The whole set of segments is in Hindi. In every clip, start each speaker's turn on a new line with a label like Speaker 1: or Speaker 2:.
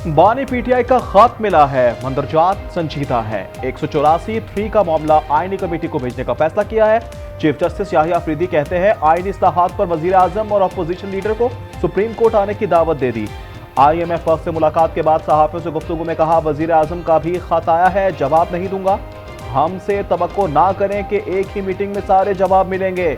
Speaker 1: बानी पीटीआई का खत मिला है, मंदरजात संजीदा है। 184(3) का मामला आईनी कमेटी को भेजने का फैसला किया है। चीफ जस्टिस याहिया अफरीदी कहते हैं आईनी इस्लाहात पर वजीर आजम और अपोजिशन लीडर को सुप्रीम कोर्ट आने की दावत दे दी। IMF वक्त से मुलाकात के बाद सहाफियों से गुफ्तगू में कहा वजीर आजम का भी खत आया है, जवाब नहीं दूंगा। हमसे तवक्को ना करें कि एक ही मीटिंग में सारे जवाब मिलेंगे।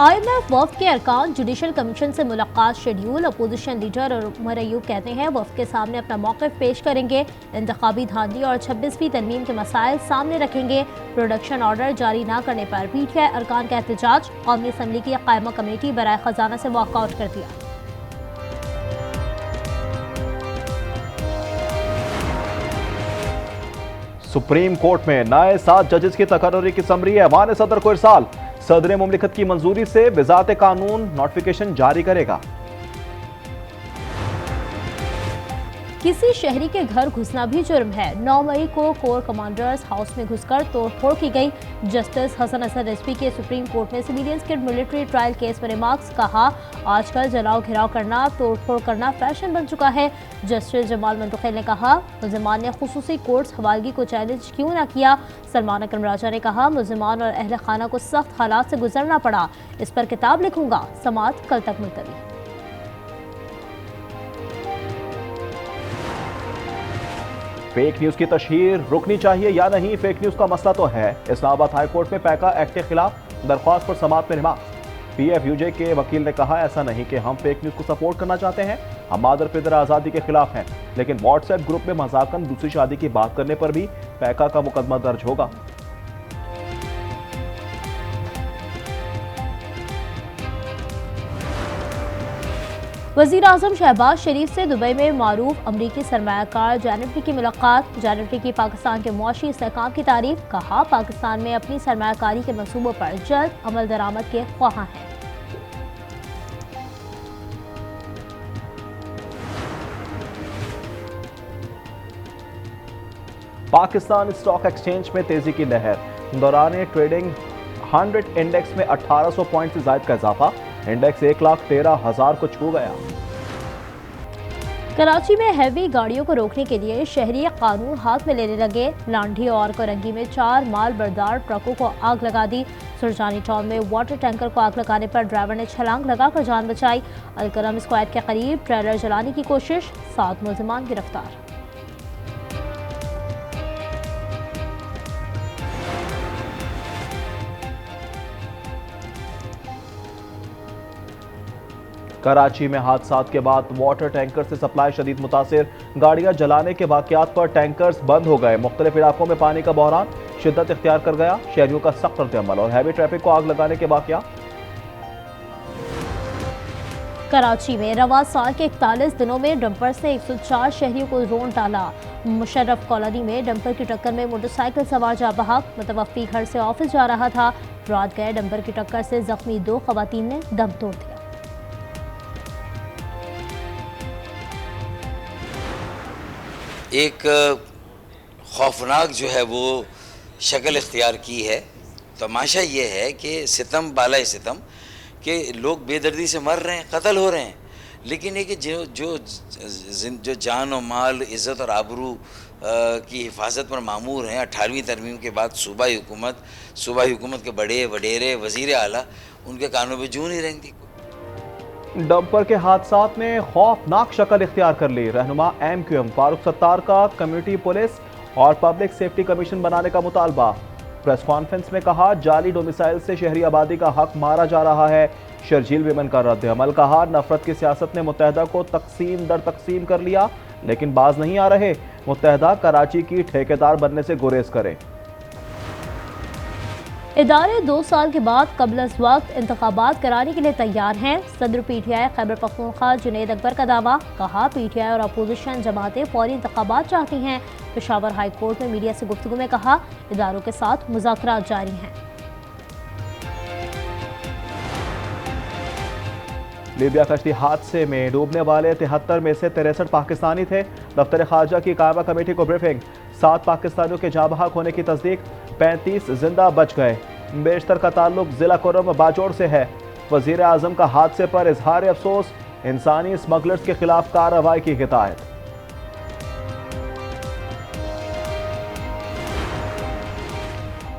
Speaker 2: IMF वफ़द के अरकान जुडिशल कमीशन से मुलाकात शेड्यूल। अपोजिशन लीडर और उमर अयूब कहते हैं वफ़द के सामने अपना मौक़िफ़ पेश करेंगे, इंतखाबी धांधली और 26वीं तरमीम के मसाइल सामने रखेंगे। प्रोडक्शन ऑर्डर जारी न करने पर PTI अरकान का एहतजाज। कौमी असम्बली की कायमा कमेटी बराए खजाना से वॉकआउट कर दिया।
Speaker 1: सुप्रीम कोर्ट में नए 7 जजेस की तकर्री की समरी ऐवान सदर को इरसाल। सदर मुमलिकत की मंजूरी से विज़ात कानून नोटिफिकेशन जारी करेगा।
Speaker 2: किसी शहरी के घर घुसना भी जुर्म है। 9 मई को कोर कमांडर्स हाउस में घुसकर तोड़फोड़ की गई। जस्टिस हसन असद SP के सुप्रीम कोर्ट में सिविलियंस के मिलिट्री ट्रायल केस पर रिमार्क्स। कहा आजकल जलाओ घिराव करना, तोड़फोड़ करना फैशन बन चुका है। जस्टिस जमाल मंतुखेल ने कहा मुल्जिमान ने खुसूसी कोर्ट्स हवालगी को चैलेंज क्यों ना किया। सलमान अकरम राजा ने कहा मुल्जिमान और अहल खाना को सख्त हालात से गुजरना पड़ा, इस पर किताब लिखूंगा। समाअत कल तक मुलतवी।
Speaker 1: फेक न्यूज की तशहीर रुकनी चाहिए या नहीं, फेक न्यूज का मसला तो है। इस्लामाबाद हाई कोर्ट में पैका एक्ट के खिलाफ दरख्वास्त पर समाअत में रिमार्क्स। PFUJ के वकील ने कहा ऐसा नहीं कि हम फेक न्यूज को सपोर्ट करना चाहते हैं, हम मादर पिदर आज़ादी के खिलाफ हैं, लेकिन व्हाट्सएप ग्रुप में मजाकन दूसरी शादी की बात करने पर भी पैका का मुकदमा दर्ज होगा।
Speaker 2: वज़ीर आज़म शहबाज शरीफ से दुबई में मारूफ अमरीकी सरमायाकार जानवटी की मुलाकात। जानवटी की पाकिस्तान के मुआशी इस्तेहकाम की तारीफ। कहा पाकिस्तान में अपनी सरमायाकारी के मंसूबों पर जल्द अमल दरामद के ख्वाहां हैं।
Speaker 1: पाकिस्तान स्टॉक एक्सचेंज में तेजी की लहर। दौरान ट्रेडिंग 100 इंडेक्स में 1800 पॉइंट से ज्यादा का इजाफा। इंडेक्स 1,13,000 को छू गया।
Speaker 2: कराची में हैवी गाड़ियों को रोकने के लिए शहरी कानून हाथ में लेने लगे। लांढी और कोरंगी में 4 माल बरदार ट्रकों को आग लगा दी। सुरजानी टाउन में वाटर टैंकर को आग लगाने पर ड्राइवर ने छलांग लगाकर जान बचाई। अलकरम स्क्वायर के करीब ट्रेलर जलाने की कोशिश, 7 मुल्जिमान गिरफ्तार।
Speaker 1: कराची में हादसात के बाद वाटर टैंकर से सप्लाई शदीद मुतासिर। गाड़ियां जलाने के वाकयात पर टैंकर्स बंद हो गए। मुख्तलिफ इलाकों में पानी का बहरान शिद्दत इख्तियार कर गया। शहरियों का सख्त रद्द-ए-अमल और हैवी ट्रैफिक को आग लगाने के वाकयात।
Speaker 2: कराची में रवा साल के 41 दिनों में डंपर से 104 शहरियों को रोन डाला। मुशर्रफ कॉलोनी में डंपर की टक्कर में मोटरसाइकिल सवार जा बहक। मुतवफ़ी घर से ऑफिस जा रहा था, रात गए डंपर की टक्कर से जख्मी 2 खवातीन ने दम तोड़ दिया।
Speaker 3: एक खौफनाक जो है वो शक्ल इख्तियार की है। तमाशा ये है कि सितम बाला सितम कि लोग बेदर्दी से मर रहे हैं, कत्ल हो रहे हैं, लेकिन ये कि जो जान और माल, इज़्ज़त और आबरू की हिफाजत पर मामूर हैं। 18वीं तरमीम के बाद सूबाई हुकूमत के बड़े वडेरे वज़ीर आला उनके कानों पे जूं नहीं रेंगती।
Speaker 1: डंपर के हादसात ने खौफनाक शक्ल इख्तियार कर ली। रहनुमा MQM फारूक सत्तार का कम्युनिटी पुलिस और पब्लिक सेफ्टी कमीशन बनाने का मुतालबा। प्रेस कॉन्फ्रेंस में कहा जाली डोमिसाइल से शहरी आबादी का हक मारा जा रहा है। शर्जील विमन का रद्द अमल। कहा नफरत की सियासत ने मुत्तहदा को तकसीम दर तकसीम कर लिया, लेकिन बाज नहीं आ रहे। मुत्तहदा कराची की ठेकेदार बनने से गुरेज करे।
Speaker 2: इदारे 2 साल के बाद कबल अज़ वक्त इंतखाबात कराने के लिए तैयार हैं। सदर PTI खैबर पख्तूनख्वा जुनैद अकबर का दावा। कहा PTI और अपोजिशन जमातें फौरी इंतखाबात चाहती हैं। पेशावर हाई कोर्ट में मीडिया से गुफ्तगू में कहा इदारों के साथ मुज़ाकरात जारी हैं।
Speaker 1: लीबिया कश्ती हादसे में डूबने वाले 73 में से 63 पाकिस्तानी थे। दफ्तर खारजा की कायमा कमेटी को ब्रीफिंग। 7 पाकिस्तानियों के जाँ बहक होने की तस्दीक, 35 जिंदा बच गए। बेशतर का ताल्लुक जिला कोरम बाजोड़ से है। वजीर आजम का हादसे पर इजहार अफसोस, इंसानी स्मगलर्स के खिलाफ कार्रवाई की हिदायत।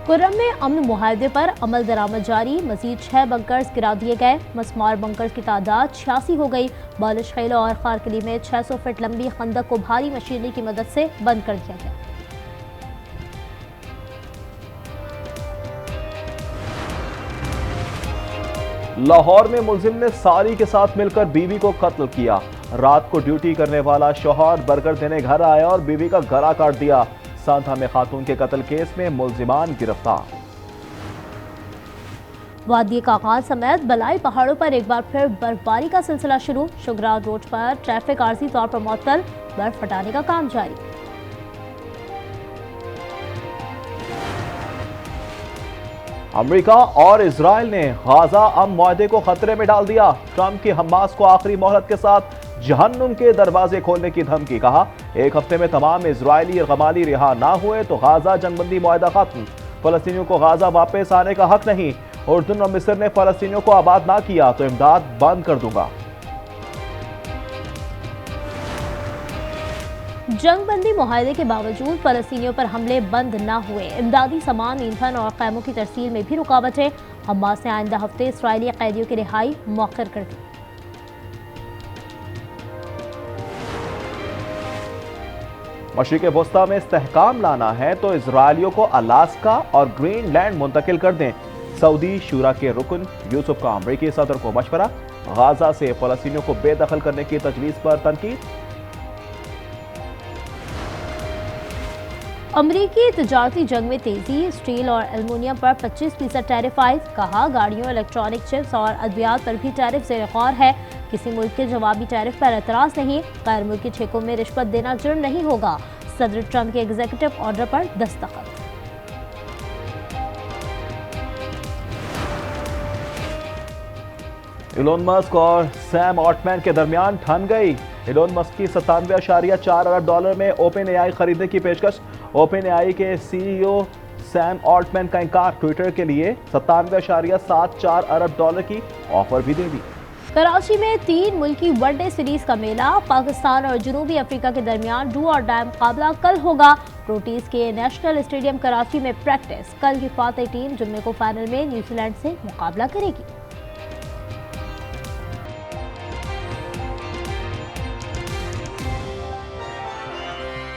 Speaker 2: कुर्रम में अमन मुआहदे पर अमल दरामद जारी, मजीद 6 बंकर्स गिरा दिए गए, मस्मार बंकर्स की तादाद 86 हो गई। बालिश खेला और खारकली में 600 फीट लंबी खंदक को भारी मशीनरी की मदद से बंद कर दिया गया।
Speaker 1: लाहौर में मुलजिम ने साली के साथ मिलकर बीवी को कत्ल किया। रात को ड्यूटी करने वाला शौहर बर्गर देने घर आया और बीवी का गला काट दिया। सांता में खातून के कत्ल केस में मुलजिमान गिरफ्तार।
Speaker 2: वादी कागाज समेत बलाई पहाड़ों पर एक बार फिर बर्फबारी का सिलसिला शुरू। शुगरा रोड पर ट्रैफिक आर्जी तौर पर मुअत्तल, बर्फ हटाने का काम जारी।
Speaker 1: अमेरिका और इजराइल ने गाजा अमन मुआहदे को खतरे में डाल दिया। ट्रंप की हमास को आखिरी मोहलत के साथ जहन्नुम के दरवाजे खोलने की धमकी। कहा, एक हफ्ते में तमाम इजरायली गमाली रिहा ना हुए तो गाजा जंगबंदी मुआहदा खत्म। फलस्तीनियों को गाजा वापस आने का हक नहीं। उर्दन और मिस्र ने फलस्तीनियों को आबाद ना किया तो इमदाद बंद कर दूंगा।
Speaker 2: जंगबंदी मुआहदे के बावजूद फलस्तीनियों पर हमले बंद न हुए। इमदादी सामान, ईंधन और खैमों की तरसील में भी रुकावटें। हमास ने आइंदा हफ्ते इसराइली कैदियों की रिहाई मौखर कर दी।
Speaker 1: मशरिक़ वस्ता में इस्तेहकाम लाना है तो इजरायलियों को अलास्का और ग्रीनलैंड मुंतकिल कर दें। सऊदी शूरा के रुकन यूसुफ का अमरीकी सदर को मशवरा। गाजा से फलस्तीनियों को बेदखल करने की तजवीज़ पर तनकीद।
Speaker 2: अमरीकी तिजारती जंग में तेजी, स्टील और एल्युमिनियम पर 25% टैरिफ आयद। कहा, गाड़ियों, इलेक्ट्रॉनिक चिप्स और अद्वियात पर भी टैरिफ ज़ेर गौर है। किसी मुल्क के जवाबी टैरिफ पर एतराज नहीं। गैर मुल्की ठेकों में रिश्वत देना जुर्म नहीं होगा। सदर ट्रंप के एग्जीक्यूटिव ऑर्डर पर दस्तखत।
Speaker 1: इलोन मस्क और सैम ऑल्टमैन के दरमियान ठन गई। इलोन मस्क की 97.4 अरब डॉलर में ओपन एआई खरीदने की पेशकश। ओपन एआई के सीईओ सैम ऑल्टमैन का इनकार। ट्विटर के लिए 97.74 अरब डॉलर की ऑफर भी दे दी।
Speaker 2: कराची में 3 मुल्की वनडे सीरीज का मेला। पाकिस्तान और जनूबी अफ्रीका के दरमियान डू और डाई मुकाबला कल होगा। प्रोटीज के नेशनल स्टेडियम कराची में प्रैक्टिस। कल की फातेह टीम जुम्मे को फाइनल में न्यूजीलैंड से मुकाबला करेगी।